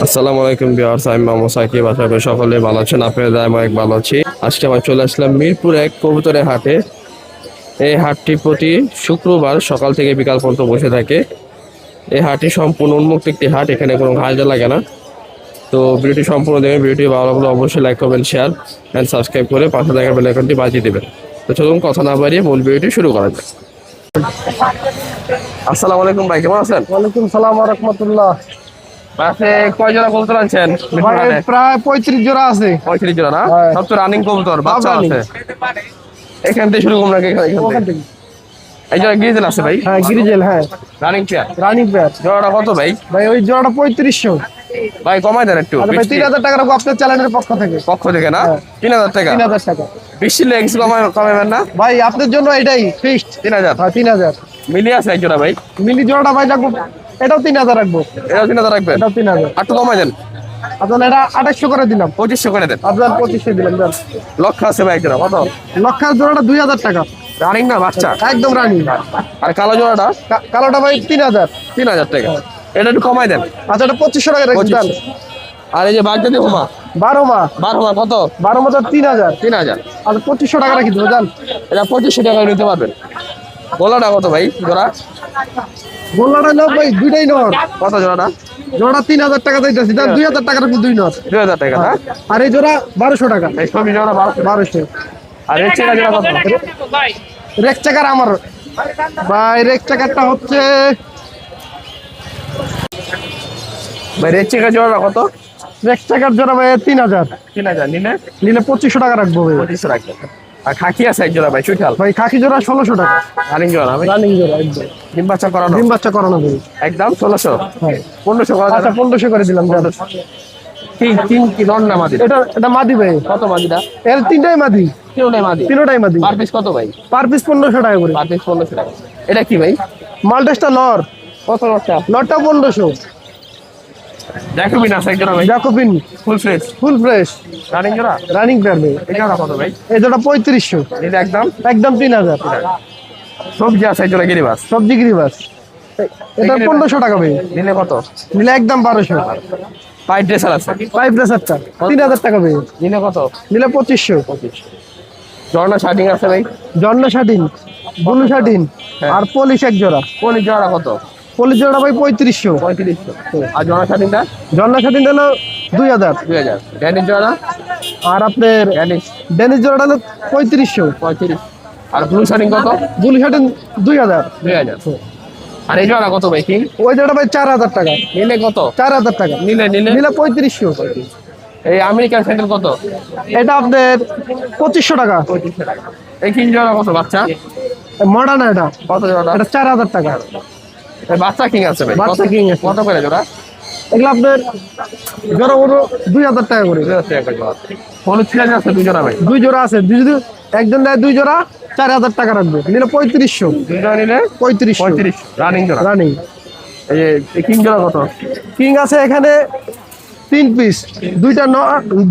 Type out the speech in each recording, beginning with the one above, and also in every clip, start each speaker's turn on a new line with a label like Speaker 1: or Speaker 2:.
Speaker 1: আসসালামু আলাইকুম ভিউয়ার্স, আমি মোহাম্মদ সাকিব। আশা করি সকলে ভালো আছেন। আপনাদের আমি অনেক ভালো আছি। আজকে আমরা চলে আসলাম মিরপুর এক কবুতরের হাটে। এই হাটটি প্রতি শুক্রবার সকাল থেকে বিকাল পর্যন্ত বসে থাকে। এই হাটটি সম্পূর্ণ উন্মুক্ত একটি হাট, এখানে কোনো ঘাটে লাগে না। তো ভিডিওটি সম্পূর্ণ দেখবেন। ভিডিওটি ভালো লাগলে অবশ্যই লাইক করবেন, শেয়ার অ্যান্ড সাবস্ক্রাইব করে পাশে থাকা বেল আইকনটি বাজিয়ে দেবেন। তো চলুন কথা না বাড়িয়ে মূল ভিডিওটি শুরু করা যাক। আসসালামু আলাইকুম ভাই, কেমন আছেন?
Speaker 2: ওয়ালাইকুম সালাম ওয়া রাহমাতুল্লাহ।
Speaker 1: পাশে কয় জোড়া কবুতর আনছেন?
Speaker 2: প্রায় 35 জোড়া আছে।
Speaker 1: 35 জোড়া না?
Speaker 2: হ্যাঁ।
Speaker 1: সব তো রানিং কবুতর, বাচ্চা
Speaker 2: running।
Speaker 1: আছে। এখান থেকে শুরু করুন নাকি? এখান থেকে। এই জোড়া গ্রিজেল আছে ভাই?
Speaker 2: হ্যাঁ গিরিজেল, হ্যাঁ
Speaker 1: রানিং পেয়ার।
Speaker 2: Running pair.
Speaker 1: জোড়াটা কত ভাই?
Speaker 2: ভাই ওই জোড়াটা 3500।
Speaker 1: ভাই কমাই দেন একটু।
Speaker 2: আচ্ছা ভাই 3000 টাকা রাখবো আপনার চ্যানেলের পক্ষ থেকে।
Speaker 1: পক্ষ থেকে না?
Speaker 2: হ্যাঁ।
Speaker 1: 3000 টাকা।
Speaker 2: 3000 টাকা।
Speaker 1: বেশি লেগেছ কমাবেন না?
Speaker 2: ভাই আপনার জন্য এটাই ফিক্সড।
Speaker 1: 3000।
Speaker 2: হ্যাঁ 3000।
Speaker 1: মিলি আছে এক জোড়া ভাই?
Speaker 2: মিলি জোড়াটা ভাই রাখবো, এটাও 3000 রাখবো।
Speaker 1: এটাও 3000 রাখবেন?
Speaker 2: এটাও 3000।
Speaker 1: আর একটু কমাই দেন।
Speaker 2: আপনার এটা 2800 করে দিলাম।
Speaker 1: 2500 করে দেন।
Speaker 2: আপনার 2500 দিলাম দেন।
Speaker 1: লক্ষ আছে ভাই এক জোড়া, কত?
Speaker 2: লক্ষার জোড়াটা 2000 টাকা।
Speaker 1: রানিং না বাচ্চা?
Speaker 2: একদম রানিং।
Speaker 1: আর কালো জোড়াটা?
Speaker 2: কালোটা ভাই 3000।
Speaker 1: 3000 টাকা। এটা একটু কমাই দেন।
Speaker 2: আচ্ছা এটা 2500 টাকা রাখছি দেন।
Speaker 1: 2500। আর এই যে বাগদাদি হোমা
Speaker 2: 12 মা
Speaker 1: 12 হোমা কত?
Speaker 2: 12 মা 3000।
Speaker 1: 3000।
Speaker 2: আচ্ছা 2500 টাকা রাখি দেবো জান।
Speaker 1: এটা 2500 টাকা নিতে পারবেন। গোলাটা কত ভাই জোড়া?
Speaker 2: গোল্লাটা লোক ভাই দুইটাই নর।
Speaker 1: কত জোড়াটা?
Speaker 2: জোড়া 3000 টাকা দিতেছি, 2000 টাকা রাখবো দুই নর।
Speaker 1: 2000 টাকা না?
Speaker 2: আর এই জোড়া 1200 টাকা।
Speaker 1: এই সবই জোড়া
Speaker 2: 1200।
Speaker 1: আর এর চেয়ে জোড়া কত?
Speaker 2: রেক চাকার আমার ভাই, রেক চাকারটা হচ্ছে
Speaker 1: ভাই রেড চেকার জোড়াটা কত?
Speaker 2: রেক চাকার জোড়া ভাই 3000।
Speaker 1: 3000 নিলে
Speaker 2: নিলে 2500 টাকা রাখবো ভাই।
Speaker 1: 2500 রাখবেন। আর খাকি আছে এক জোড়া ভাই, চুইঠাল
Speaker 2: ভাই খাকি জোড়া 1600 টাকা।
Speaker 1: রানিং জোড়া ভাই?
Speaker 2: রানিং জোড়া একদম।
Speaker 1: ডিম বাচ্চা করানো?
Speaker 2: ডিম বাচ্চা করানো ভাই।
Speaker 1: একদম 1600।
Speaker 2: হ্যাঁ
Speaker 1: 1500 করা
Speaker 2: আচ্ছা
Speaker 1: যাবে?
Speaker 2: 1500 করে দিলাম জান।
Speaker 1: কি দন না মাদি?
Speaker 2: এটা মাদি ভাই।
Speaker 1: কত মাদিটা?
Speaker 2: এর তিনটাই মাদি।
Speaker 1: তিনটাই মাদি?
Speaker 2: তিনটাই মাদি।
Speaker 1: পার পিস কত ভাই?
Speaker 2: পার পিস 1500 টাকা করে।
Speaker 1: পার পিস 1500 টাকা। এটা কি ভাই?
Speaker 2: মালটেসটা নর।
Speaker 1: কত লটটা?
Speaker 2: নরটা 1500।
Speaker 1: জ্যাকোবিন আছে এক জোড়া ভাই?
Speaker 2: জাকোবিন
Speaker 1: full fresh
Speaker 2: full fresh
Speaker 1: running জোড়া?
Speaker 2: রানিং পেয়ার ভাই।
Speaker 1: এই জোড়া কত ভাই?
Speaker 2: এই জোড়া 3500।
Speaker 1: এটা একদম
Speaker 2: একদম 3000।
Speaker 1: সবজি আছে এক জোড়া গিরিবাস?
Speaker 2: সবজি গিরিবাস এটা 1500 টাকা ভাই।
Speaker 1: নিলে কত?
Speaker 2: নিলে একদম 1200।
Speaker 1: পাইপ ড্রেসার আছে?
Speaker 2: পাইপ রেসারটা 3000 টাকা ভাই।
Speaker 1: নিলে কত?
Speaker 2: নিলে 2500।
Speaker 1: 2500। ঝর্ণা শার্টিং আছে ভাই?
Speaker 2: জর্ন শাটিন, ব্লু শাটিন
Speaker 1: হ্যাঁ।
Speaker 2: আর পলিশ এক জোড়া।
Speaker 1: কোন জোড়া কত?
Speaker 2: পলিশ জোড়া ভাই 3500।
Speaker 1: 3500। আর ঝর্ণা শার্টিংটা?
Speaker 2: জর্ন শাটিন হলো 2000।
Speaker 1: 2000। ড্যানিশ জোড়া?
Speaker 2: আর আপনার
Speaker 1: ড্যানিশ
Speaker 2: ডেনিস জোড়াটা হলো 3500।
Speaker 1: 35। আর ব্লু শার্টিং কত?
Speaker 2: Blue satin 2000।
Speaker 1: 2000। আর এই জোড়া কত ভাই কিং?
Speaker 2: ওই জোড়া ভাই 4000 টাকা।
Speaker 1: নিলে কত?
Speaker 2: 4000 টাকা।
Speaker 1: নিলে
Speaker 2: নিলে 3500।
Speaker 1: এই আমেরিকান স্যান্ডেল কত?
Speaker 2: এটা আপনার 2500 টাকা।
Speaker 1: 2500 টাকা। এই কিং জোড়া কত বাচ্চা?
Speaker 2: মডার্ন এটা।
Speaker 1: কত জোড়া?
Speaker 2: এটা 4000 টাকা।
Speaker 1: এই বাচ্চা কিং আছে ভাই?
Speaker 2: বাচ্চা king আছে।
Speaker 1: কত করে জোড়া?
Speaker 2: এগুলো আপনার জোড়া হলো 2000 টাকা করে।
Speaker 1: 2000 টাকা করে জোড়া। হলুদ সিরাজ আছে দুই জোড়া ভাই?
Speaker 2: দুই জোড়া আছে, যদি একজন নেয় দুই জোড়া 4000 টাকা রাখবে। নিলে 3500।
Speaker 1: দুই জোড়া নিলে
Speaker 2: 3500
Speaker 1: 35 রানিং জোড়া।
Speaker 2: রানিং।
Speaker 1: এই যে এই কিং জোড়া কত?
Speaker 2: কিং আছে এখানে 3 পিস,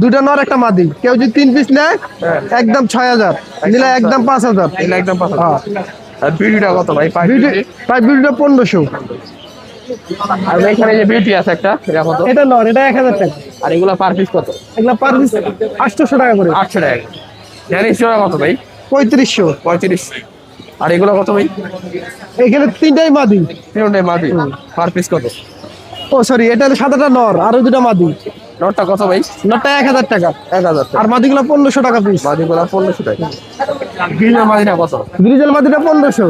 Speaker 2: দুইটা নর একটা মাদি। কেউ যদি 3 পিস নেয় একদম 6000, নিলে একদম 5000।
Speaker 1: নিলে একদম 5000।
Speaker 2: হ্যাঁ
Speaker 1: আর বিউটিটা কত ভাই?
Speaker 2: প্রায় বিউটিটা 1500।
Speaker 1: আর এখানে যে বিউটি আছে একটা, এটা কত?
Speaker 2: এটা নর, এটা 1000 টাকা।
Speaker 1: আর এগুলা পার পিস কত?
Speaker 2: এগুলা পার পিস 800 টাকা করে।
Speaker 1: 800 টাকা। ড্যানিশ জোড়া কত ভাই?
Speaker 2: 3500।
Speaker 1: 35। আর এগুলো কত ভাই?
Speaker 2: এখানে তিনটাই মাদি।
Speaker 1: তিনটাই মাদি। পার পিস কত?
Speaker 2: ও সরি, এটা হলো সাদাটা নর আর ওই দুটা মাদি।
Speaker 1: নটটা কত ভাই?
Speaker 2: নরটা 1000 টাকা।
Speaker 1: 1000 টাকা।
Speaker 2: আর মাদিগুলো 1500 টাকা পিস।
Speaker 1: মাদিগুলা 1500 টাকা। গ্রিজের মাদিটা কত?
Speaker 2: গ্রিজেল মাদিটা 1500।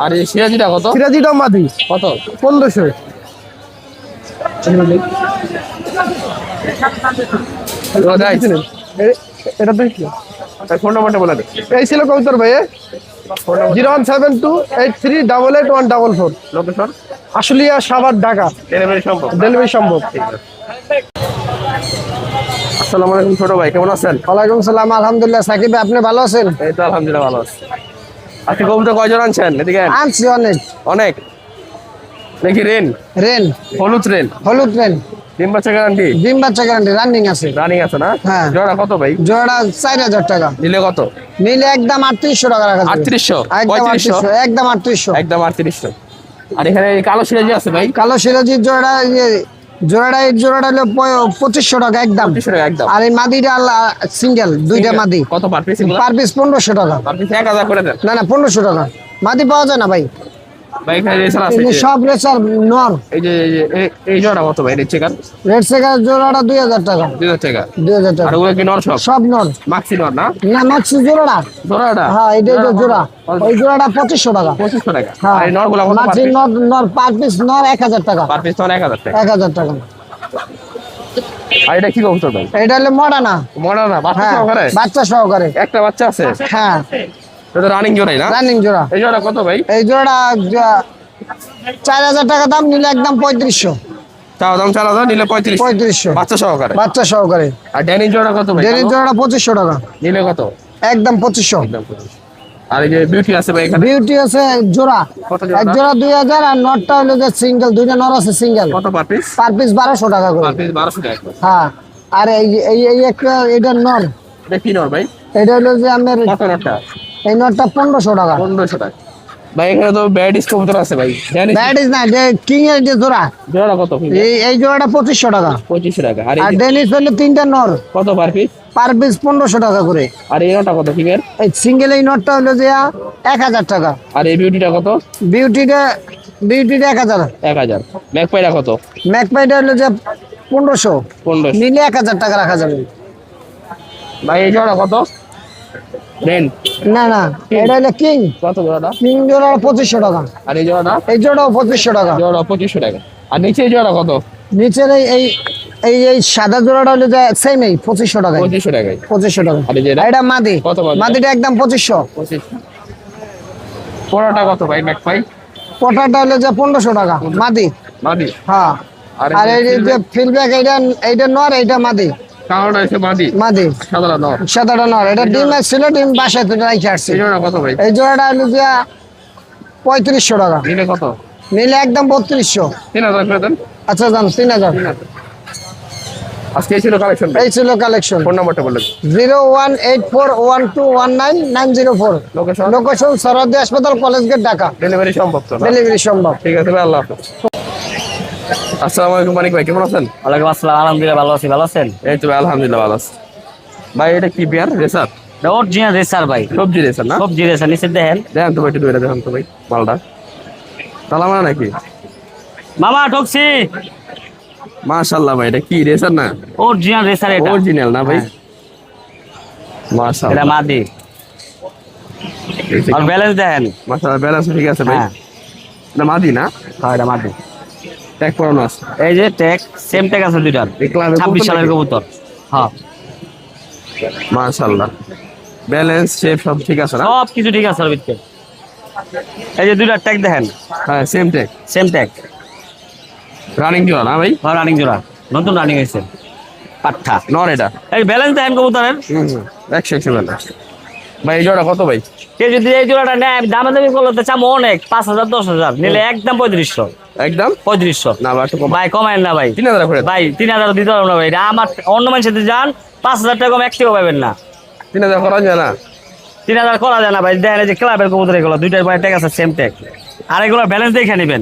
Speaker 1: আর এই সিরাজিটা কত?
Speaker 2: সিরাজিটাও মাদি
Speaker 1: কত?
Speaker 2: 1500।
Speaker 1: এগুলো দেয়?
Speaker 2: এটা দেখি
Speaker 1: ফোন নাম্বারটা বলে দে।
Speaker 2: এই ছিল কৌতর ভাই। 01728388144।
Speaker 1: লোকেশন?
Speaker 2: আশুলিয়া, সাভার, ঢাকা।
Speaker 1: ডেলিভারি সম্ভব?
Speaker 2: ডেলিভারি সম্ভব।
Speaker 1: আসসালামু আলাইকুম ছোট ভাই, কেমন আছেন?
Speaker 2: ওয়ালাইকুম সালাম, আলহামদুলিল্লাহ। সাকিব ভাই, আপনি ভালো আছেন?
Speaker 1: এই তো আলহামদুলিল্লাহ ভালো আছি। আজকে কবুতর কয়জন আনছেন? এদিকে আন।
Speaker 2: আনছি অনেক।
Speaker 1: অনেক দেখি। রেন?
Speaker 2: রেন
Speaker 1: হলুদ রেন?
Speaker 2: হলুদ রেন।
Speaker 1: ডিম বাচ্চা গ্যারান্টি?
Speaker 2: ডিম বাচ্চা গ্যারান্টি, রানিং আছে।
Speaker 1: রানিং আছে না?
Speaker 2: হ্যাঁ।
Speaker 1: জোড়া কত ভাই?
Speaker 2: জোড়া 4000 টাকা।
Speaker 1: নিলে কত?
Speaker 2: নিলে একদম 3800 টাকা রাখা যাবে।
Speaker 1: 3800?
Speaker 2: একদম
Speaker 1: 3500?
Speaker 2: 3800, একদম 3800।
Speaker 1: একদম 3800। আর এখানে এই কালো সিরাজি আছে ভাই?
Speaker 2: কালো সিরাজির জোড়া জোড়াটা এই জোড়াটা হলো 2500 টাকা একদম।
Speaker 1: 2500 টাকা একদম।
Speaker 2: আর এই মাদিটা সিঙ্গেল, দুইটা মাদি
Speaker 1: কত পার পিস এগুলো?
Speaker 2: পার পিস 1500 টাকা।
Speaker 1: পার পিস 1000 করে দেন।
Speaker 2: না না 1500 টাকা। মাদি পাওয়া যায় না ভাই,
Speaker 1: ভাই এখানে রেসার আছে
Speaker 2: এগুলো
Speaker 1: যে,
Speaker 2: সব রেসার নর।
Speaker 1: এই যে এই জোড়া কত ভাই রেড চেকার?
Speaker 2: রেড সেকার জোড়াটা 2000 টাকা।
Speaker 1: 2000 টাকা।
Speaker 2: 2000 টাকা।
Speaker 1: আর ওগুলো কি নর সব?
Speaker 2: সব নর।
Speaker 1: মাক্সি নর না?
Speaker 2: না মাক্সি জোড়াটা,
Speaker 1: জোড়াটা
Speaker 2: হ্যাঁ এটা জোড়া, ওই জোড়াটা 2500 টাকা।
Speaker 1: 2500 টাকা।
Speaker 2: হ্যাঁ
Speaker 1: আর এই নরগুলো কত পার
Speaker 2: মাক্সি
Speaker 1: পিস?
Speaker 2: নর, নর পার পিস নর 1000 টাকা।
Speaker 1: পার পিস তো 1000 টাকা।
Speaker 2: 1000 টাকা।
Speaker 1: আর এটা কি কবুতর ভাই?
Speaker 2: এটা হলো মডানা।
Speaker 1: মডা না, বাচ্চা
Speaker 2: হ্যাঁ
Speaker 1: সহকারে?
Speaker 2: বাচ্চা সহকারে।
Speaker 1: একটা বাচ্চা আছে?
Speaker 2: হ্যাঁ
Speaker 1: এটা রানিং জোড়াই না?
Speaker 2: রানিং জোড়া।
Speaker 1: এই জোড়া কত ভাই?
Speaker 2: এই জোড়া 4000 টাকা দাম, নিলে একদম 3500।
Speaker 1: চাও দাম 4000, নিলে 3500।
Speaker 2: 3500
Speaker 1: বাচ্চা সহকারে।
Speaker 2: বাচ্চা সহকারে।
Speaker 1: আর ড্যানি জোড়া কত ভাই?
Speaker 2: ডেনির জোড়াটা 2500 টাকা
Speaker 1: নিলে কত?
Speaker 2: একদম 2500।
Speaker 1: একদম 2500। আর এই যে বিউটি আছে ভাই এখানে?
Speaker 2: বিউটি আছে জোড়া,
Speaker 1: কত জোড়া?
Speaker 2: এক জোড়া 2000। আর নটটা হলো যে সিঙ্গেল, দুইটা নর আছে সিঙ্গেল,
Speaker 1: কত পার পিস?
Speaker 2: পার পিস 1200 টাকা করে।
Speaker 1: পার পিস 1200 টাকা।
Speaker 2: হ্যাঁ আর এই এই এই একটা এটা নর,
Speaker 1: এটা কি নর ভাই?
Speaker 2: এটা হলো যে আমার
Speaker 1: কত নরটা?
Speaker 2: এই নটটা 1500 টাকা।
Speaker 1: 1500 টাকা। ভাই এখানে তো ব্যাডিস কবুতর আছে ভাই। ড্যানি
Speaker 2: দ্যাট ইজ না, যে কিং এর যে জোড়া,
Speaker 1: জোড়া কত?
Speaker 2: এই জোড়াটা 2500 টাকা।
Speaker 1: 2500 টাকা। আর এই
Speaker 2: আর
Speaker 1: যে
Speaker 2: ডেনিস হলো তিনটা নর,
Speaker 1: কত পার পিস?
Speaker 2: পার পিস 1500 টাকা করে।
Speaker 1: আর এই নরটা কত ফিঙ্গার?
Speaker 2: এই সিঙ্গেল এই নটটা হলো যে 1000 টাকা।
Speaker 1: আর এই বিউটিটা কত?
Speaker 2: বিউটিটা 1000।
Speaker 1: 1000। ম্যাকপাইটা কত?
Speaker 2: ম্যাকপাইটা হলো যে 1500,
Speaker 1: 1500।
Speaker 2: নিলে 1000 টাকা রাখা যাবে।
Speaker 1: ভাই এই জোড়া কত? দেন
Speaker 2: না না এটা হলো কিং,
Speaker 1: কত জোড়াটা?
Speaker 2: কিং জোড়া 2500 টাকা।
Speaker 1: আর এই জোড়াটা?
Speaker 2: এই জোড়াও 2500 টাকা।
Speaker 1: জোড়া 2500 টাকা। আর নিচে এই জোড়া কত?
Speaker 2: নিচের এই এই এই এই সাদা জোড়াটা হলো যে সেম এই 2500 টাকা।
Speaker 1: 2500 টাকায়।
Speaker 2: 2500 টাকা।
Speaker 1: আর এই যে এটা?
Speaker 2: এটা মাদি,
Speaker 1: কত মাদি?
Speaker 2: মাদিটা একদম 2500।
Speaker 1: 2500। পোড়াটা কত ভাই ম্যাকপাই?
Speaker 2: পটাটা হলো যে 1500 টাকা মাদি।
Speaker 1: মাদি।
Speaker 2: হ্যাঁ আর এই যে ফিডব্যাক, এইটা এইটা নর, এইটা মাদি।
Speaker 1: কালোটা এসে মাদি,
Speaker 2: মাদি
Speaker 1: সাদাটা নর।
Speaker 2: সাদাটা নর। এটা ডিম ছিল, ডিম বাসায় তো রাখি আসছে।
Speaker 1: এই জোড়া কত ভাই?
Speaker 2: এই জোড়াটা হলো যে 3500 টাকা,
Speaker 1: নিলে কত?
Speaker 2: নিলে একদম 3200।
Speaker 1: 3000 করে দেন।
Speaker 2: আচ্ছা দাম 3000।
Speaker 1: আজকে এই ছিল কালেকশন।
Speaker 2: এই ছিল কালেকশন।
Speaker 1: ফোন নাম্বারটা বললেন।
Speaker 2: 01841219990।
Speaker 1: লোকেশন?
Speaker 2: লোকেশন সরদি হাসপাতাল, কলেজ গেট, ঢাকা।
Speaker 1: ডেলিভারি সম্ভব তো না?
Speaker 2: ডেলিভারি সম্ভব।
Speaker 1: ঠিক আছে ভাই, আল্লাহ হাফেজ। আসসালামু আলাইকুম মানিক ভাই, কেমন আছেন?
Speaker 3: ওয়ালাইকুম আসসালাম, আলহামদুলিল্লাহ ভালো আছি। ভালো আছেন?
Speaker 1: এই তো ভাই আলহামদুলিল্লাহ ভালো আছি। ভাই এটা কি বিয়ার রেসার?
Speaker 3: অরিজিনাল রেসার ভাই,
Speaker 1: সবজি রেসার না?
Speaker 3: সবজি রেসার। নিচে দেখেন
Speaker 1: দেখেন তো ভাই, একটু ধরে দেখেন তো ভাই মালটা। তালামানা নাকি?
Speaker 3: মামা ঠকছি।
Speaker 1: মাশাআল্লাহ ভাই, এটা কি রেসার না?
Speaker 3: অরিজিনাল রেসার এটা।
Speaker 1: অরিজিনাল না ভাই?
Speaker 3: হ্যাঁ। এটা
Speaker 1: মাশাআল্লাহ।
Speaker 3: মাদি। আর ব্যালেন্স দেখেন।
Speaker 1: মাশাআল্লাহ, ব্যালেন্স ঠিক আছে ভাই।
Speaker 3: হ্যাঁ
Speaker 1: এটা মাদি না?
Speaker 3: হ্যাঁ এটা মাদি।
Speaker 1: ট্যাগ পরানো আছে।
Speaker 3: এই যে ট্যাগ, সেম ট্যাগ আছে দুইটার।
Speaker 1: এই ক্লাবে
Speaker 3: 26 সালের কবুতর। হ্যাঁ
Speaker 1: মাশাআল্লাহ, ব্যালেন্স শেপ সব ঠিক আছে না?
Speaker 3: সব কিছু ঠিক আছে ওর ভিতরে। এই যে দুইটার ট্যাগ দেখেন,
Speaker 1: হ্যাঁ same tag.
Speaker 3: Same tag.
Speaker 1: Running জোড়া না ভাই?
Speaker 3: রানিং জোড়া, নতুন রানিং হয়েছে। পাঠা
Speaker 1: নর এটা?
Speaker 3: এই ব্যালেন্স দেখেন কবুতরের।
Speaker 1: 100 ব্যালেন্স। ভাই এই জোড়া কত ভাই?
Speaker 3: কেউ যদি এই জোড়াটা নেয়, দামে দামি করতে চাবো অনেক, 5000 10,000, নিলে একদম 3500।
Speaker 1: একদম
Speaker 3: 3500
Speaker 1: না ভাই, একটু কম।
Speaker 3: ভাই কমায়েন না ভাই।
Speaker 1: 3000 করে দেন।
Speaker 3: ভাই 3000 দিতে পারবো না ভাই। এটা আমার অন্য মানুষের সাথে যান, 5000 টাকা কম একটিও পাবেন না।
Speaker 1: 3000 করা যায় না?
Speaker 3: 3000 করা যায় না ভাই। দেখেন এই যে ক্লাবের কবুতর, এগুলো দুইটার পরে ট্যাগ আছে, সেম ট্যাগ। আর এগুলো ব্যালেন্স দেখে নেবেন।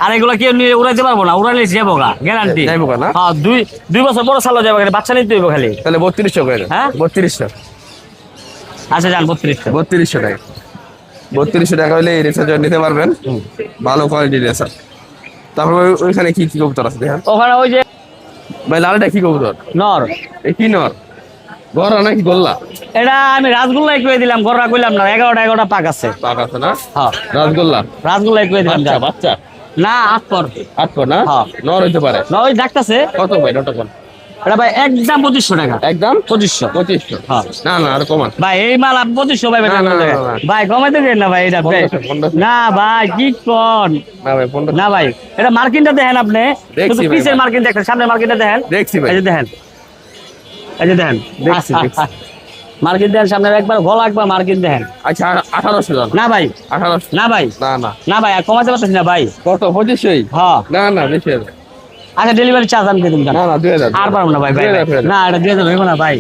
Speaker 3: আর এগুলো কেউ নিয়ে উড়াইতে পারবো না, উড়াইলে যাবো গা, গ্যারান্টি।
Speaker 1: যাইবো গা না?
Speaker 3: হ্যাঁ, দুই বছর পরে সালো যাবো, বাচ্চা নিতে হইব খালি।
Speaker 1: তাহলে 3200 করে দেন।
Speaker 3: হ্যাঁ?
Speaker 1: 3200।
Speaker 3: আচ্ছা যান 3200।
Speaker 1: 3200 টাকা। 3200 টাকা হলে এই রেসার জন্য নিতে পারবেন, ভালো কোয়ালিটির রেসার। তারপর ওইখানে কি কি কবুতর আছে দেখেন।
Speaker 3: ওখানে ওই যে
Speaker 1: ভাই লালটা কি কবুতর?
Speaker 3: নর,
Speaker 1: এ কি নর? গড়া নাকি গোল্লা?
Speaker 3: এটা আমি রাসগোল্লাই কয়ে দিলাম, গররা কইলাম না। 11টা পাক আছে।
Speaker 1: পাক আছে না?
Speaker 3: হ্যাঁ
Speaker 1: রাসগোল্লা।
Speaker 3: রাসগোল্লাই কয়ে দিলাম।
Speaker 1: বাচ্চা বাচ্চা
Speaker 3: না আটপর।
Speaker 1: 8 না?
Speaker 3: হ্যাঁ।
Speaker 1: নর হইতে পারে।
Speaker 3: না ওই ডাকতেছে।
Speaker 1: কত ভাই নটা কোন?
Speaker 3: এটা ভাই একদম 2500 টাকা।
Speaker 1: একদম
Speaker 3: 2500।
Speaker 1: 2500।
Speaker 3: হ্যাঁ।
Speaker 1: না না আর কমান।
Speaker 3: ভাই এই মাল আপনি 2500 পাইবেন
Speaker 1: না,
Speaker 3: না
Speaker 1: না,
Speaker 3: কোনো
Speaker 1: না,
Speaker 3: জায়গায়।
Speaker 1: না।
Speaker 3: ভাই কমাইতে দেন না ভাই এটা ভাই।
Speaker 1: 1500
Speaker 3: না ভাই কি কোন?
Speaker 1: না ভাই 1500।
Speaker 3: না ভাই এটা মার্কিনটা দেখেন আপনি,
Speaker 1: দেখছি
Speaker 3: শুধু
Speaker 1: ভাই,
Speaker 3: পিসের
Speaker 1: ভাই।
Speaker 3: মার্কিন দেখেন, সামনের মার্কিনটা দেখেন।
Speaker 1: দেখছি ভাই।
Speaker 3: এই যে দেখেন, এই যে দেখেন
Speaker 1: দেখছি, দেখছি।
Speaker 3: মার্কিন দেখেন, সামনে একবার গলা একবার মার্কিন দেখেন।
Speaker 1: আচ্ছা 1800 জান।
Speaker 3: না ভাই,
Speaker 1: 1800।
Speaker 3: না ভাই,
Speaker 1: না না।
Speaker 3: না ভাই আর কমাতে পারতেছি না ভাই।
Speaker 1: কত 2500?
Speaker 3: হ্যাঁ
Speaker 1: না না বেশি হবে।
Speaker 3: আচ্ছা ডেলিভারি চার্জ আমি দিয়ে দিন।
Speaker 1: না না 2000।
Speaker 3: আর পারবো না ভাই, ভাই ভাই।
Speaker 1: 2000
Speaker 3: না এটা 2000 হইব না ভাই।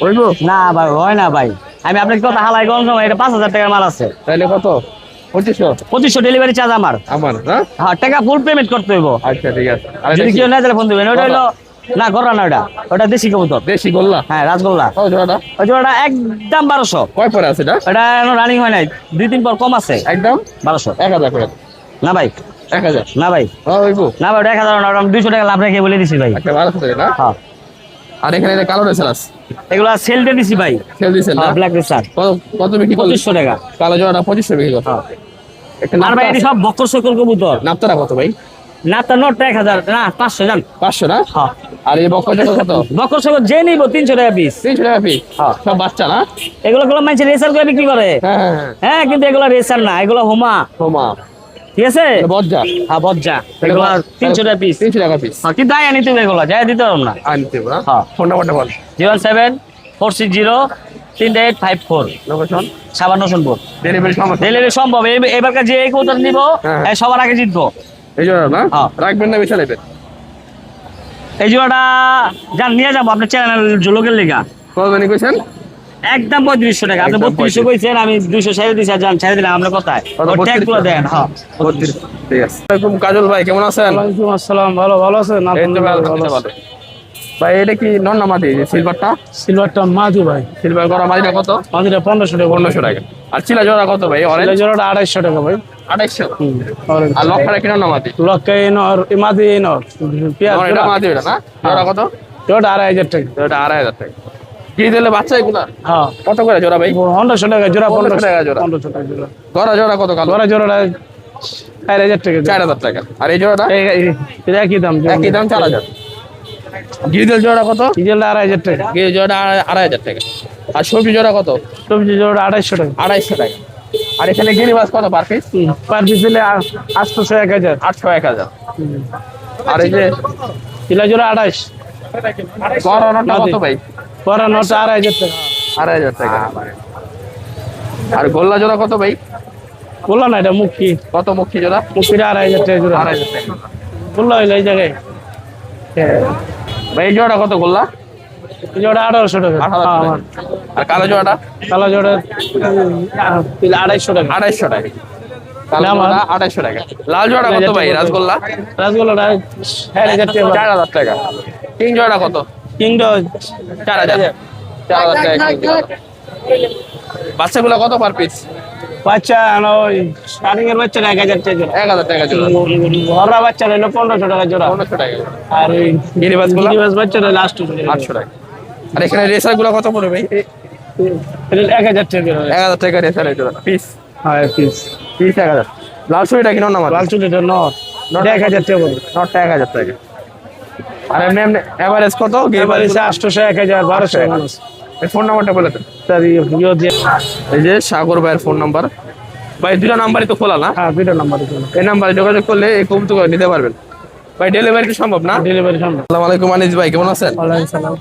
Speaker 1: হইবো?
Speaker 3: না ভাই হয় না ভাই। আমি আপনাকে কথা হালাই গরম সময়, এটা 5000 টাকার মাল আছে।
Speaker 1: তাহলে কত? 2500
Speaker 3: ডেলিভারি চার্জ আমার।
Speaker 1: আমার না?
Speaker 3: হ্যাঁ, টাকা ফুল পেমেন্ট করতে হইব।
Speaker 1: আচ্ছা ঠিক আছে। আর
Speaker 3: যদি কেউ না তাহলে ফোন দিবেন। ওটা হলো না গররা না, ওটা দেশি কবুতর।
Speaker 1: দেশি গোল্লা?
Speaker 3: হ্যাঁ, রাজগোল্লা।
Speaker 1: কত জোড়াটা?
Speaker 3: ওই জোড়াটা একদম 1200।
Speaker 1: কয় পরে আছে এটা?
Speaker 3: এটা এখনো রানিং হয় নাই, 2-3 পর কম আছে।
Speaker 1: একদম
Speaker 3: 1200।
Speaker 1: 1000 করে।
Speaker 3: না ভাই,
Speaker 1: 1000
Speaker 3: না ভাই,
Speaker 1: হইবো?
Speaker 3: না ভাই, ওটা 1000 না, ওটা আমি 200 টাকা লাভ রেখে বলে দিছি ভাই।
Speaker 1: আচ্ছা 1200 টাকা না?
Speaker 3: হ্যাঁ,
Speaker 1: আর এখানে এটা কালো রেসারাস
Speaker 3: এগুলা সেল দিয়ে দিছি ভাই।
Speaker 1: সেল দিছেন না?
Speaker 3: হ্যাঁ, ব্ল্যাক রেসার
Speaker 1: কত কত বিক্রি করলেন?
Speaker 3: 2500 টাকা।
Speaker 1: কালো জোড়াটা 2500 বিক্রি করতে। একটা
Speaker 3: আর ভাই এটি সব বক্কর সকল কবুতর।
Speaker 1: নাপতারা কত ভাই?
Speaker 3: না তার নোটটা 1000 না 500 জান।
Speaker 1: 500 না?
Speaker 3: হ্যাঁ,
Speaker 1: আর এই বক্কর জোড়া কত?
Speaker 3: বক্কর সকল যে নিব 300 টাকা পিস।
Speaker 1: 300 টাকা পিস?
Speaker 3: হ্যাঁ।
Speaker 1: সব বাচ্চা না?
Speaker 3: এগুলো মানুষ রেসার করে বিক্রি করে।
Speaker 1: হ্যাঁ হ্যাঁ হ্যাঁ।
Speaker 3: হ্যাঁ, কিন্তু এগুলো রেসার না, এগুলো হোমা।
Speaker 1: হোমা।
Speaker 3: ঠিক আছে?
Speaker 1: বজ্জা?
Speaker 3: হ্যাঁ, বজ্জা। এগুলো 300 টাকা পিস।
Speaker 1: 300 টাকা পিস।
Speaker 3: হ্যাঁ, কিন্তু আয় নিতে হবে এগুলো, যাই দিতে পারব না।
Speaker 1: আনতে হবে না?
Speaker 3: হ্যাঁ।
Speaker 1: ফোন নাম্বারটা বল।
Speaker 3: 074603854।
Speaker 1: লোকেশন?
Speaker 3: সাবান হোসেনপুর।
Speaker 1: ডেলিভারি সমস্যা?
Speaker 3: ডেলিভারি সম্ভব। এবারকার যে এই কবুতর নিব,
Speaker 1: হ্যাঁ।
Speaker 3: সবার আগে জিতবো।
Speaker 1: এই জোড়া না?
Speaker 3: হ্যাঁ।
Speaker 1: রাখবেন না বেচা নেবেন?
Speaker 3: এই জোড়াটা যান নিয়ে যাবো আপনার চ্যানেল লোকের লেগা।
Speaker 1: কত জানি কইছেন?
Speaker 3: একদম 3500 টাকা। আপনি
Speaker 1: একদম
Speaker 3: 3200 কইছেন, আমি 200 ছেড়ে দিছি। আর যান ছেড়ে দিলাম আপনার কথায়।
Speaker 1: কত?
Speaker 3: ওর ট্যাগ গুলো দেন। হ্যাঁ,
Speaker 1: 32। ঠিক আছে। আসসালামু আলাইকুম কাজল ভাই, কেমন আছেন?
Speaker 2: ওয়ালাইকুম আসসালাম। ভালো আছেন?
Speaker 1: এই তো ভাই, আলহামদুলিল্লাহ ভালো। ভাই এটা কি নন না মাদি? সিলভারটা?
Speaker 2: সিলভারটা মাদি ভাই।
Speaker 1: সিলভার করা মাদিটা কত?
Speaker 2: মাদিটা 1500 টাকা।
Speaker 1: 1500 টাকা। আর চিলা জোড়া কত ভাই? অরেঞ্জ
Speaker 2: জোড়াটা 250 টাকা ভাই।
Speaker 1: 250।
Speaker 2: অরেঞ্জ
Speaker 1: আর লক্ষাটা কি নন না মাদি?
Speaker 2: লক্কাই নর মাদি নর পেঁয়াজ
Speaker 1: আমার এটা মাদি এটা না? জোড়া কত?
Speaker 2: জোড়াটা 2500 টাকা।
Speaker 1: জোড়াটা 2500 টাকা। কি দিলে বাচ্চা এগুলা?
Speaker 2: হ্যাঁ,
Speaker 1: কত করে জোড়া ভাই?
Speaker 2: 1500 টাকা জোড়া।
Speaker 1: 1500 টাকা জোড়া।
Speaker 2: 1500 টাকা জোড়া।
Speaker 1: গড়া জোড়া কত কালো?
Speaker 2: জোড়াটা 4000 টাকা।
Speaker 1: 4000 টাকা। আর এই জোড়াটা?
Speaker 2: এটা একই দাম।
Speaker 1: একই দাম 4000। গিরিদেল জোড়া কত?
Speaker 2: ডিজেলটা 2500 টাকা।
Speaker 1: গিরিদেল জোড়া 2500 টাকা। আর সবজি জোড়া কত?
Speaker 2: সবজি জোড়া 250 টাকা।
Speaker 1: 250 টাকা। আর এখানে গিরিবাস কত পার পিস?
Speaker 2: পার পিস দিলে 800 1000।
Speaker 1: 800 1000। আর এই যে
Speaker 2: কিলা জোড়া 28।
Speaker 1: গড়ানোটা কত ভাই?
Speaker 2: পরা নটা 2500 টাকা।
Speaker 1: 2500 টাকা। আর গোল্লা জোড়া কত ভাই?
Speaker 2: বললো না এটা মুখি।
Speaker 1: কত মুখী জোড়া?
Speaker 2: মুখিটা 2500 টাকা জোড়া।
Speaker 1: 2500 টাকা।
Speaker 2: বললো হইলো এই জায়গায়।
Speaker 1: ভাই এই জোড়া কত গোল্লা?
Speaker 2: এই জোড়া 1800 টাকা।
Speaker 1: 1800 টাকা। আর কালো জোড়াটা?
Speaker 2: কালো জোড়া 250 টাকা।
Speaker 1: 250 টাকা। কালো
Speaker 2: লাল
Speaker 1: জোড়া 250 টাকা। লাল জোড়া কত ভাই? রাসগোল্লা?
Speaker 2: রাসগোল্লাটা 4000 টাকা।
Speaker 1: 4000 টাকা। কিং জোড়া কত?
Speaker 2: কিংডো
Speaker 1: 4000। 4000 টাকা কিং জোড়া। বাচ্চাগুলো কত পার পিস?
Speaker 2: বাচ্চা ওই স্টার্টিং এর বাচ্চা 1000 টাকা জোড়া।
Speaker 1: 1000 টাকা জোড়া।
Speaker 2: ঘররা বাচ্চা হলো 1500 টাকা জোড়া।
Speaker 1: 1500 টাকা।
Speaker 2: আর ওই
Speaker 1: গিরিবাসগুলো?
Speaker 2: গিরিবাস বাচ্চা হলো লাস্ট
Speaker 1: 800 টাকা। আর এখানে রেসার গুলো কত পড়বে ভাই?
Speaker 2: 1000 টাকা জোড়া।
Speaker 1: 1000 টাকা রেসার জোড়া পিস।
Speaker 2: হ্যাঁ পিস।
Speaker 1: পিস 1000। লাল সুইটা কিনো না
Speaker 2: লাল চুলিটা নর 1000 টাকা বলে।
Speaker 1: নটটা 1000 টাকা। আর এমনি এমনি এভারেজ কত?
Speaker 2: এবারে 800 1000 1200 মানুষ।
Speaker 1: এই ফোন নাম্বারটা বলে দেন।
Speaker 2: তার ইয়ে দিয়ে।
Speaker 1: এই যে সাগর ভাইয়ের ফোন নাম্বার। ভাই দুটো নাম্বারই তো খোলা না?
Speaker 2: হ্যাঁ দুটো নাম্বার দিন।
Speaker 1: এই নাম্বারে যোগাযোগ করলে এই কবুতর নিতে পারবেন। ভাই ডেলিভারি কি সম্ভব না?
Speaker 2: ডেলিভারি সম্ভব।
Speaker 1: আসসালামু আলাইকুম আনিস ভাই, কেমন আছেন?
Speaker 2: ওয়ালাইকুম সালাম।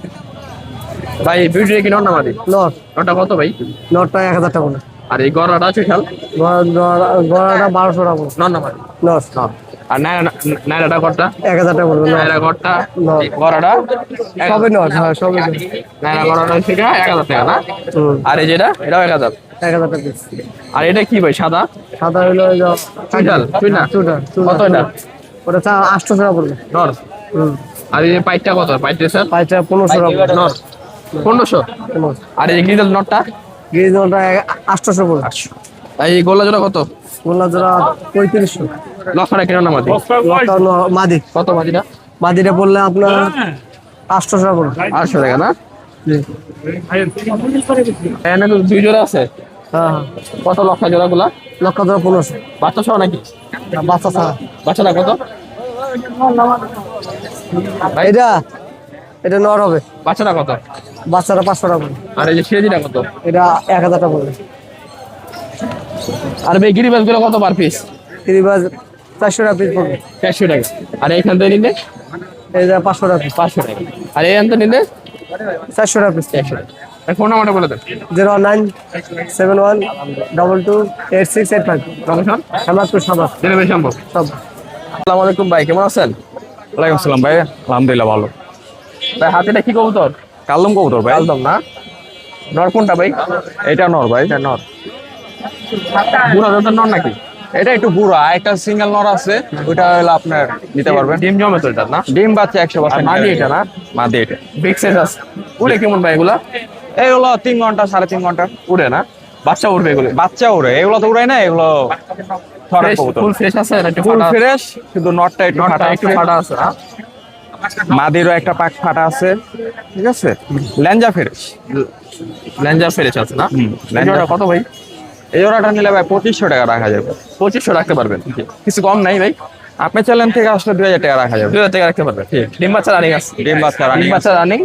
Speaker 1: ভাই ভিডিও কি নন নামাদি?
Speaker 2: নর
Speaker 1: নটা কত ভাই?
Speaker 2: নরটা 1000 টাকা বলে।
Speaker 1: আর এই গড়াটা আছে খেল?
Speaker 2: গড়াটা 1200 টাকা বলে।
Speaker 1: নন নামাদি।
Speaker 2: নর
Speaker 1: আর নাইরাটা গড়টা?
Speaker 2: 1000 টাকা বলে।
Speaker 1: নাইরা গড়টা
Speaker 2: নর।
Speaker 1: গড়াটা
Speaker 2: সবই নর। হ্যাঁ সবই নর।
Speaker 1: নাইরা গড়াটা হচ্ছে 1000 টাকা না? আর এই যেটা এটাও 1000।
Speaker 2: 1000 টাকা পিস।
Speaker 1: আর এটা কি ভাই সাদা?
Speaker 2: সাদা হলো ওই যে
Speaker 1: চুইটাল? চুইনা? কত এটা?
Speaker 2: ওটা 800 টাকা পড়বে।
Speaker 1: নর। আর এই যে পাইটটা কত? পাইট স্যার?
Speaker 2: পাঁচটা 1500 টাকা।
Speaker 1: নর 1500। আর এই গ্রিজেল নটটা?
Speaker 2: গিরিজলটা 800 পড়বে।
Speaker 1: আর এই গোলা জোড়া কত?
Speaker 2: গোল্লা জোড়া 3500।
Speaker 1: লক্ষটা কিনো না মাদি?
Speaker 2: লকটা হলো মাদি।
Speaker 1: কত মাদিটা?
Speaker 2: মাদিটা বললে আপনার 800 টাকা পড়বে।
Speaker 1: 800 টাকা না?
Speaker 2: জি।
Speaker 1: এখানে তো দুই জোড়া আছে।
Speaker 2: হ্যাঁ
Speaker 1: কত লক্ষা জোড়া গুলা?
Speaker 2: লক্ষ জোড়া 1500।
Speaker 1: বাচ্চা সহ নাকি?
Speaker 2: বাচ্চা ছাড়া।
Speaker 1: বাচ্চাটা কত?
Speaker 2: এটা নর হবে।
Speaker 1: বাচ্চাটা কত?
Speaker 2: বাচ্চাটা 500 টাকা পড়বে।
Speaker 1: আর এই যে সিরাজিটা কত?
Speaker 2: এটা 1000 টাকা পড়বে।
Speaker 1: আর এই গিরিবাস গুলো কত পার পিস?
Speaker 2: গিরিবাজ 400 টাকা পিস পড়বে।
Speaker 1: 400 টাকা। আর এইখান থেকে নিলে
Speaker 2: এই যে 500 টাকা পিস।
Speaker 1: 500 টাকা। আর এই আনতে নিলে
Speaker 2: 400 টাকা পিস।
Speaker 1: 100 টাকা। ফোন নাম্বারটা বলে দেন।
Speaker 2: 0971228685।
Speaker 1: লোকেশন?
Speaker 2: হেমাদপুর সাভার
Speaker 1: ডেলিভারি সম্ভব?
Speaker 2: সব।
Speaker 1: আসসালামু আলাইকুম ভাই, কেমন আছেন?
Speaker 4: ওয়ালাইকুম আসসালাম ভাই, আলহামদুলিল্লাহ ভালো।
Speaker 1: ভাই হাতিটা কি কবুতর?
Speaker 4: কালদম কবুতর ভাই।
Speaker 1: কালদম না? নর কোনটা ভাই?
Speaker 4: এটা নর ভাই।
Speaker 1: এটা নর। বুড়া দাঁতের নর নাকি?
Speaker 4: এটা একটু বুড়া, একটা সিঙ্গেল নর আছে, ওইটা হলো আপনার নিতে পারবেন।
Speaker 1: ডিম জমে তো এটা না?
Speaker 4: ডিম বাচ্চা 100%।
Speaker 1: মাদি এটা না?
Speaker 4: মাদি এটা।
Speaker 1: বিগ সাইজ আছে। উড়ে কেমন ভাই এগুলা?
Speaker 4: এই হলো 3 ঘন্টা 3.5 ঘন্টা
Speaker 1: উড়ে না? বাচ্চা উড়বে এগুলো?
Speaker 4: বাচ্চা উড়ে, এগুলো তো উড়াই না, এগুলো ছড়ার কবুতর।
Speaker 1: ফুল ফ্রেশ আছে না? একটু
Speaker 4: ফুল
Speaker 1: ফাটা?
Speaker 4: ফ্রেশ, শুধু নটটা একটু
Speaker 1: নটটা
Speaker 4: ফাটা
Speaker 1: একটু
Speaker 4: আছে।
Speaker 1: ফাটা আছে না?
Speaker 4: মাদিরও একটা পাক ফাটা আছে, ঠিক আছে। ল্যাঞ্জা ফ্রেশ।
Speaker 1: ল্যাঞ্জার ফ্রেশ আছে না?
Speaker 4: ল্যাঞ্জার
Speaker 1: ল্যাঞ্জার কত ভাই?
Speaker 4: এই জোড়াটা নিলে ভাই 2500 টাকা রাখা যাবে।
Speaker 1: 2500 রাখতে পারবেন? কিছু কম নাই ভাই?
Speaker 4: আপনি চ্যানেল থেকে আসলে 2000 টাকা রাখা যাবে।
Speaker 1: 2000 টাকা রাখতে পারবেন। ডিম বাচ্চা রানিং আছে?
Speaker 4: ডিম বাচ্চা
Speaker 1: ডিম
Speaker 4: রানিং
Speaker 1: বাচ্চা রানিং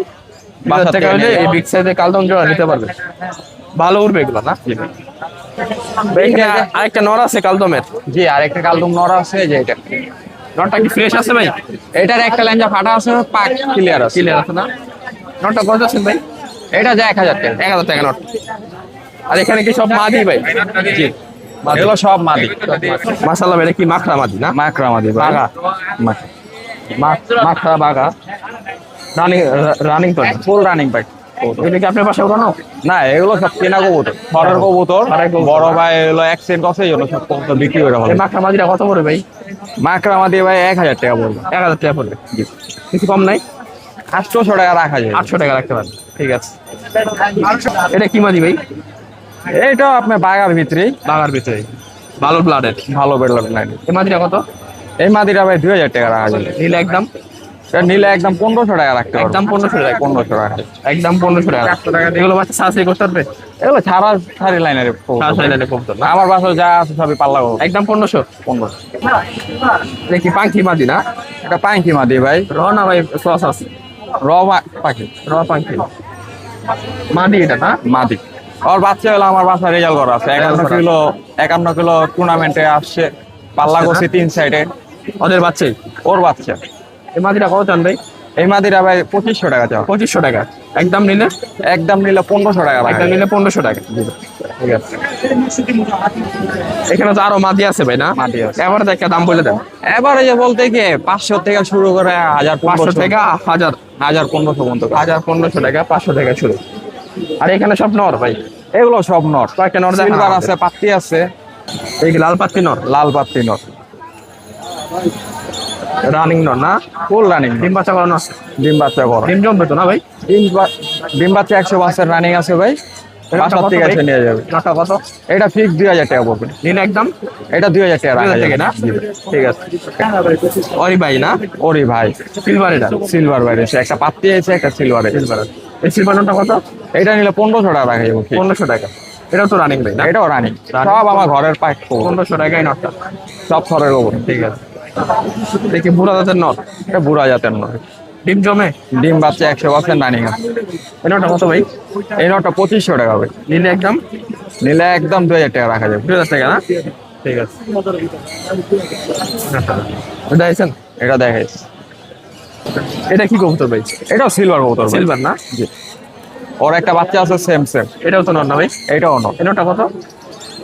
Speaker 1: 2000 টাকা হলে এই বিগ সাইজের কালদম জোড়া নিতে পারবেন। ভালো উড়বে এগুলো না? এখানে আরেকটা নর আছে কালদমের।
Speaker 4: জি, আর একটা কালদম নর আছে, যে এটা।
Speaker 1: নরটা কি ফ্রেশ আছে ভাই?
Speaker 4: এটার একটা ল্যাঞ্জা ফাটা আছে, পাক ক্লিয়ার আছে।
Speaker 1: ক্লিয়ার আছে না? নরটা কত আছেন ভাই?
Speaker 4: এটা যে 1000 টাকা।
Speaker 1: 1000 টাকা নট। আর এখানে কি সব মাদি ভাই?
Speaker 4: জি, এগুলো সব মাদি।
Speaker 1: মাশাআল্লাহ ভাই, এটা কি মাখরা মাদি না?
Speaker 4: মাকড়া মাদি ভাই।
Speaker 1: বাঘা। মাখরা বাঘা। রানিং রানিং তো
Speaker 4: ফুল রানিং পাক।
Speaker 1: এটা কি আপনার পাশে উড়ানো?
Speaker 4: না, এগুলো সব কেনা কবুতর, ঘরের কবুতর।
Speaker 1: ঘরের কবুতর।
Speaker 4: বড় ভাই হলো অ্যাক্সিডেন্ট করছে, এই জন্য সব কবুতর বিক্রি করে ভালো।
Speaker 1: এই মাখরা মাদিটা কত পড়বে ভাই?
Speaker 4: মাকড়া মাদি ভাই 1000 টাকা পড়বে।
Speaker 1: 1000 টাকা পড়বে। কিছু কম নাই?
Speaker 4: 800 টাকা রাখা যায়।
Speaker 1: 800 টাকা রাখতে পারবেন। ঠিক আছে। এটা কি মাদি ভাই?
Speaker 4: এইটা আপনার বাগার ভিতরে,
Speaker 1: বাঘার ভিতরে ভালো ব্লাডের।
Speaker 4: ভালো বেরলাম নাই।
Speaker 1: এই মাদিটা কত?
Speaker 4: এই মাদিটা ভাই 2000 টাকা রাখা যাবে।
Speaker 1: নিলে একদম?
Speaker 4: এটা নিলে একদম 1500 টাকা রাখতে পারবে।
Speaker 1: একদম 1500 টাকা।
Speaker 4: 1500 টাকা।
Speaker 1: একদম 1500 টাকা। এগুলো বাচ্চা সার্চারি করতে পারবে?
Speaker 4: এগুলো ছাড়ি লাইনের কবুতর।
Speaker 1: সার্চারি লাইনে কবুতর না?
Speaker 4: আমার বাসায় যা আছে সবই পাল্লা কবুতর।
Speaker 1: একদম 1500।
Speaker 4: 1500।
Speaker 1: দেখি পাখি মাদি না?
Speaker 4: এটা পাঙ্কি মাদি ভাই,
Speaker 1: রনা ভাই ক্রস আছে?
Speaker 4: পাখি
Speaker 1: র পাখি মাদি এটা না?
Speaker 4: মাদি। ওর বাচ্চা হলো আমার বাসায় রেজাল্ট করা আছে, 51 কিলো টুর্নামেন্টে আসছে, পাল্লা করছে 3 সাইডে।
Speaker 1: ওদের বাচ্চাই?
Speaker 4: ওর বাচ্চা।
Speaker 1: এই মাদিটা কত চান ভাই?
Speaker 4: এই মাদিরা ভাই 2500 টাকা চাও।
Speaker 1: 2500 টাকা। একদম নিলে?
Speaker 4: একদম নিলে 1500 টাকা রাখা
Speaker 1: একদম
Speaker 4: যাবে।
Speaker 1: নিলে 1500 টাকা। ঠিক আছে। এখানে তো আরো মাদি আছে ভাই না?
Speaker 4: মাদি আছে।
Speaker 1: এবারে দেখা দাম বলে দেন।
Speaker 4: এবারে যে বলতে কি 500 থেকে শুরু করে 1000
Speaker 1: 500
Speaker 4: 1500
Speaker 1: টাকা 1000
Speaker 4: 1500 পর্যন্ত।
Speaker 1: 1500 টাকা 500 টাকা শুরু। আর এখানে সব নর ভাই?
Speaker 4: এগুলো সব নট।
Speaker 1: কয়েকটা নর দেখা
Speaker 4: সিলভার আছে, পাত্তি আছে,
Speaker 1: এই লাল পাত্তি নর?
Speaker 4: লাল পাত্তি নট,
Speaker 1: রানিং নর না?
Speaker 4: Full running.
Speaker 1: ডিম বাচ্চা করানো আছে?
Speaker 4: ডিম বাচ্চা করা।
Speaker 1: ডিম জমবে তো না ভাই?
Speaker 4: ডিম বাচ্চা 100% রানিং আছে ভাই। বাসার থেকে এসে নিয়ে যাবে।
Speaker 1: নটা কত?
Speaker 4: এটা ফিক্স 2000 টাকা পড়বে।
Speaker 1: নিলে একদম?
Speaker 4: এটা 2000 টাকা রাখা
Speaker 1: 2000
Speaker 4: যাবে
Speaker 1: টাকা না?
Speaker 4: জি।
Speaker 1: ঠিক আছে। ওরি ভাই না?
Speaker 4: ওরে ভাই,
Speaker 1: সিলভার এটা?
Speaker 4: সিলভার বাইরে একটা পাত্তি আছে, একটা সিলভারে।
Speaker 1: সিলভার। এই সিলভার নটা কত?
Speaker 4: এটা নিলে 1500 টাকা রাখা যাবে।
Speaker 1: 1500 টাকা। এটাও তো রানিং ভাই না?
Speaker 4: এটাও রানিং,
Speaker 1: Running।
Speaker 4: সব আমার ঘরের পাক,
Speaker 1: 1500 টাকায় নটটা।
Speaker 4: সব সরের ওপর।
Speaker 1: ঠিক আছে। দেখি বুড়া জাতের নট।
Speaker 4: এটা বুড়া জাতের নয়।
Speaker 1: ডিম জমে?
Speaker 4: ডিম বাচ্চা 100% রানিং আছে।
Speaker 1: এই নটটা কত ভাই?
Speaker 4: এই নটটা 2500 টাকা হবে।
Speaker 1: নিলে একদম?
Speaker 4: নিলে একদম 2000 টাকা রাখা যাবে।
Speaker 1: 2000 টাকা না? ঠিক আছে। দেখছেন?
Speaker 4: এটা দেখাই,
Speaker 1: এটা কি কবুতর ভাই?
Speaker 4: এটাও সিলভার কবুতর ভাই।
Speaker 1: সিলভার না?
Speaker 4: ওর একটা বাচ্চা আছে সেম।
Speaker 1: এটাও তো নট না ভাই?
Speaker 4: এটাও নট।
Speaker 1: এই নটটা কত?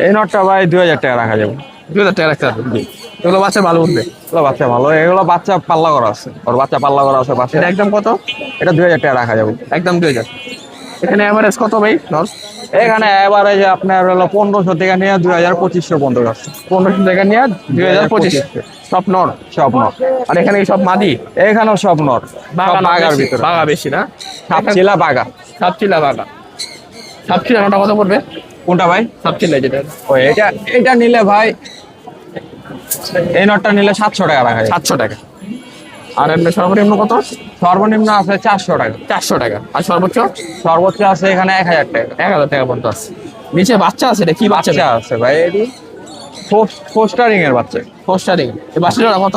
Speaker 4: এই নটটা ভাই 2000 টাকা রাখা যাবে।
Speaker 1: 2000 টাকা রাখতে পারবেন? এগুলো বাচ্চা ভালো উঠবে?
Speaker 4: এগুলো বাচ্চা ভালো, এগুলো বাচ্চা পাল্লা করা আছে, ওর বাচ্চা পাল্লা করা আছে বাচ্চা।
Speaker 1: এটা একদম কত?
Speaker 4: এটা 2000 টাকা রাখা যাবে।
Speaker 1: একদম 2000। এখানে এভারেজ কত ভাই নর?
Speaker 4: এখানে এবারে যে আপনার হলো 1500 টাকা নিয়ে 2500 পর্যন্ত আছে।
Speaker 1: 1500 টাকা নিয়ে 2025। সব নর?
Speaker 4: সব নট।
Speaker 1: আর এখানে কি সব মাদি?
Speaker 4: এখানেও সব নট,
Speaker 1: বাঘা
Speaker 4: সব বাগার ভিতরে।
Speaker 1: বাঘা বেশি না?
Speaker 4: সাপচিলা বাগা।
Speaker 1: সাপচিলা বাঘা। সাপচিলা নটা কত পড়বে?
Speaker 4: কোনটা ভাই?
Speaker 1: সাপচিলা যেটা?
Speaker 4: ওই এটা নিলে ভাই, এই নটটা নিলে 700 টাকা রাখা যাবে।
Speaker 1: 700 টাকা। আর এমনি সর্বনিম্ন কত?
Speaker 4: সর্বনিম্ন আছে 400 টাকা।
Speaker 1: 400 টাকা। আর সর্বোচ্চ?
Speaker 4: সর্বোচ্চ আছে এখানে 1000 টাকা।
Speaker 1: 1000 টাকা পর্যন্ত আছে। নিচে বাচ্চা আছে, এটা কি বাচ্চা?
Speaker 4: বাচ্চা আছে ভাই, এটি ফোস্টারিং এর বাচ্চা।
Speaker 1: পোস্টারিং। এই বাচ্চাটা কত?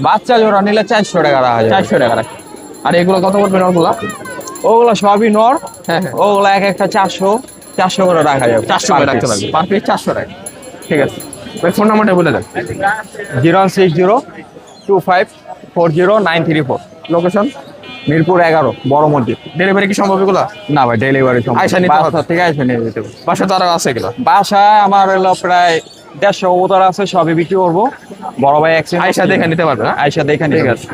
Speaker 4: বাচ্চা জোড়া নিলে 400 টাকা রাখা যাবে।
Speaker 1: 400 টাকা রাখে। আর এগুলো কত পড়বে নরগুলা?
Speaker 4: ওগুলো সবই নর।
Speaker 1: হ্যাঁ হ্যাঁ।
Speaker 4: ওগুলো এক একটা 400 করে রাখা যাবে।
Speaker 1: 400 করে রাখতে পারবে। পার পিস 400 টাকা। ঠিক আছে ভাই, ফোন নাম্বারটা বলে দেন।
Speaker 4: 06025400934।
Speaker 1: লোকেশন?
Speaker 4: মিরপুর 11 বড় মসজিদ।
Speaker 1: ডেলিভারি কি সম্ভব এগুলো?
Speaker 4: না ভাই, ডেলিভারি
Speaker 1: আইসা নিতে হবে?
Speaker 4: বাসা থেকে আইসা নিয়ে যেতে হবে।
Speaker 1: বাসা তো আরো আছে এগুলো?
Speaker 4: বাসায় আমার হলো প্রায় 150 কবুতর আছে, সবই বিক্রি করবো। বড় ভাই
Speaker 1: আইসা দেখে নিতে পারবে না?
Speaker 4: আইসা দেখে
Speaker 1: ঠিক
Speaker 4: নিতে
Speaker 1: আছে।